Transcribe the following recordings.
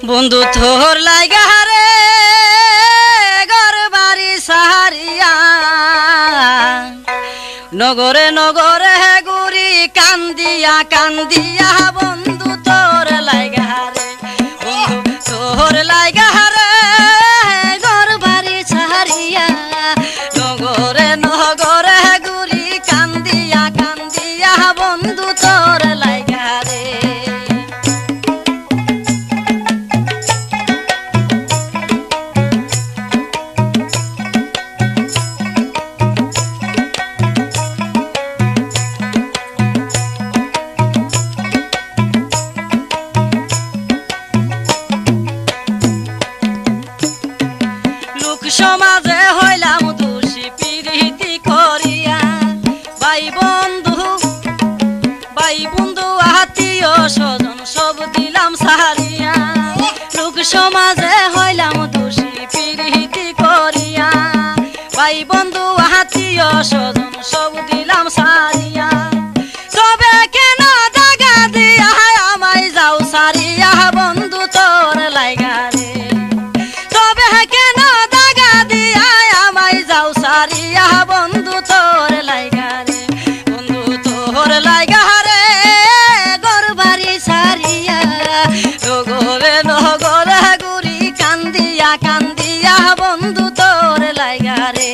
বন্ধু তোর লাইগা রে ঘর বাড়ি সাহারিয়া নগরে নগরে গুরি কান্দিয়া কান্দিয়া বন্ধু তোর লাইগা রে বন্ধু তোর লাইগা রে ঘর বাড়ি সাহারিয়া নগরে নগরে গুরি কান্দিয়া কান্দিয়া বন্ধু তোর লাইগা রে। সমাজে হইলাম দোষী পিরিতি করিয়া ভাই বন্ধু আত্মীয় স্বজন সব দিলাম সাহারিয়া লোক সমাজে হইলাম দোষী পিরিতি করিয়া ভাই বন্ধু আত্মীয় স্বজন সব দিলাম সাহারিয়া তবে কেন দাগা দিয়া আমায় যাও সারিয়া বন্ধু তোর লাইগা রে তবে কেন সারিয়া বন্ধু তোর লাইগা রে বন্ধু তোর লাইগা রে ঘর বাড়ি সারিয়া নগরে নগরে গুরি কান্দিয়া কান্দিয়া বন্ধু তোর লাইগা রে।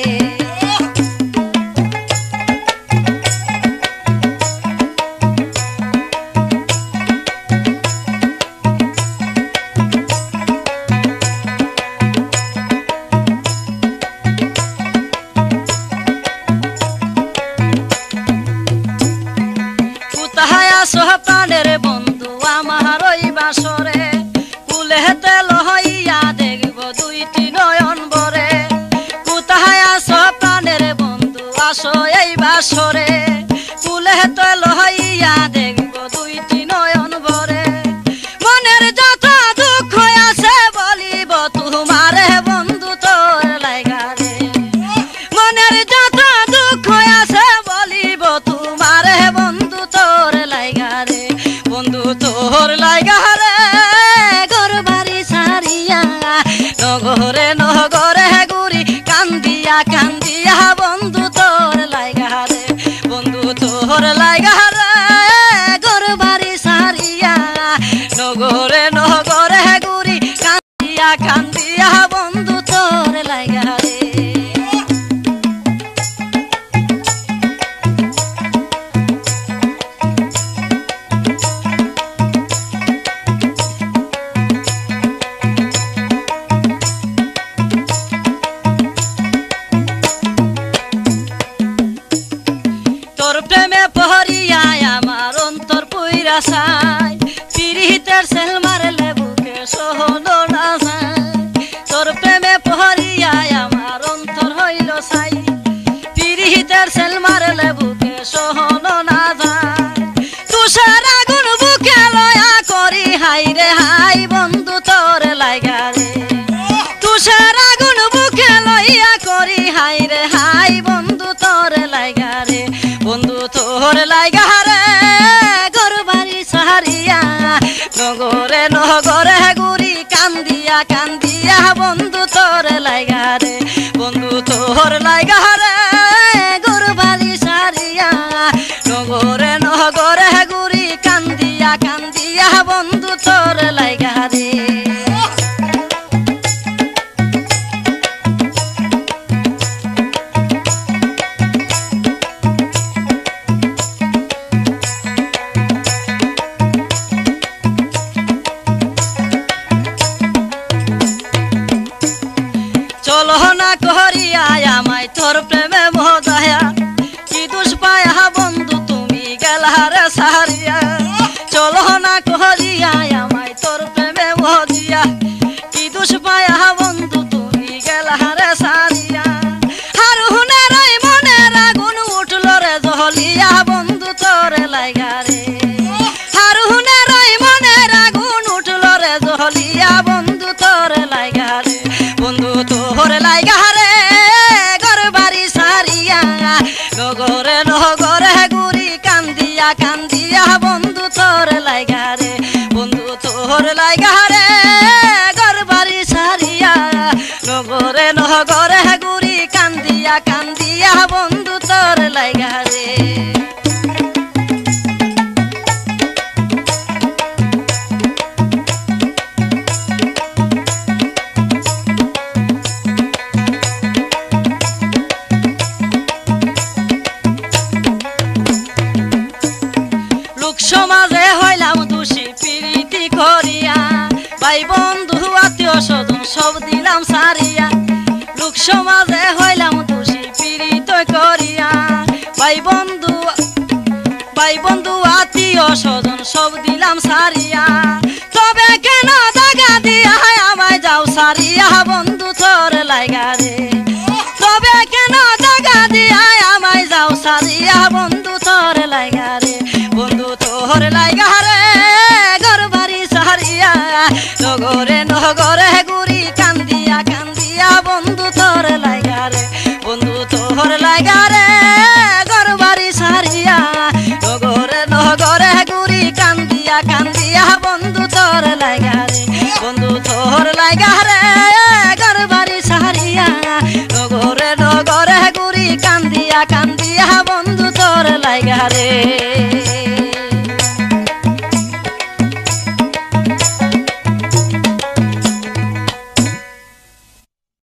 প্রাণের বন্ধু আমার ওই বাসরে কুলে তেল হইয়া দেখব দুইটি নয়ন ভরে কোথায় আসো প্রাণের বন্ধু আসো এই বাসরে কুলে তেল হইয়া দেখব দুইটি নয়ন ভরে মনের যত দুঃখ আছে বলিব তোমারে বন্ধু তোর লাইগা রে মনের যত দুঃখ আছে বলিব তোমারে বন্ধু তোর লাইগা রে বন্ধু তোর লাইগা রে ঘর বাড়ি সারিয়া নগরে নগরে গুরি কান্দিয়া কান্দিয়া বন্ধু তোর লাইগা রে বন্ধু তোর লাইগা রে ঘর বাড়ি সারিয়া নগরে নগরে গুরি কান্দিয়া কান্দিয়া বন্ধু তোর লাইগা রে। তোর প্রেমে পহরিয়া আমার অন্তর পুইরা চাই পিরিতের সেল মারলে বুকে সহন না যায় তোর প্রেমে পহরিয়া আমার অন্তর হইল চাই পিরিতের সেল মারলে বুকে সহন না যায় তুষার আগুন বুকে লয়া করি হাই রে হাই বন্ধু তোর লাইগা রে তুষার আগুন বুকে লইয়া করি হাই রে হাই বন্ধু তোর লাইগা রে বন্ধু তোর লাইগা রে ঘর বাড়ি সাহারিয়া নগরে নগরে গুরি কান্দিয়া কান্দিয়া বন্ধু তোর লাইগা রে বন্ধু তোর লাইগা রে ঘর বাড়ি সাহারিয়া নগরে নগরে গুরি কান্দিয়া কান্দিয়া বন্ধু তোর লাইগা রে। চলো না করিয়া আমায় তোর প্রেমে মজায়া কি দুষ পায়া বন্ধু তুমি গেলা রে সাহারিয়া চলো না করিয়া আমায় তোর প্রেমে মজিয়া কি দুষ পায়া বন্ধু তুমি গেলা রে সাহারিয়া আর হুনের মনের আগুন উঠল রে জহলিয়া বন্ধু তোর লাইগা রে আর হুনের মনের আগুন উঠল রে জহলিয়া বন্ধু তোর লাইগা রে বন্ধু তোর লাইগা রে ঘর বাড়ি সারিয়া নগরে নগরে গুরি কান্দিয়া কান্দিয়া বন্ধু তোর লাইগা রে বন্ধু তোর লাইগা রে বন্ধু আত্মীয় স্বজন সব দিলাম সারিয়া, লোক সমাজে হইলাম দোষী পীড়িত করিয়া। ভাই বন্ধু আত্মীয় স্বজন সব দিলাম সারিয়া, তবে কেন দাগা দিয়া আমায় যাও সারিয়া বন্ধু তোর লাইগা রে। তবে কেন দাগা দিয়া আমায় যাও সারিয়া বন্ধু তোর লাইগা রে। বন্ধু তোর লাইগা রে ঘর বাড়ি সারিয়া, নগরে নগরে ঘুরি কান্দিয়া কান্দিয়া বন্ধু তোর লাইগা রে। বন্ধু তোর লাইগা রে ঘর বাড়ি সারিয়া, নগরে নগরে ঘুরি কান্দিয়া কান্দিয়া বন্ধু তোর লাইগা রে। বন্ধু তোর লাইগা রে ঘর বাড়ি সারিয়া, নগরে নগরে ঘুরি কান্দিয়া কান্দিয়া বন্ধু তোর লাইগা রে।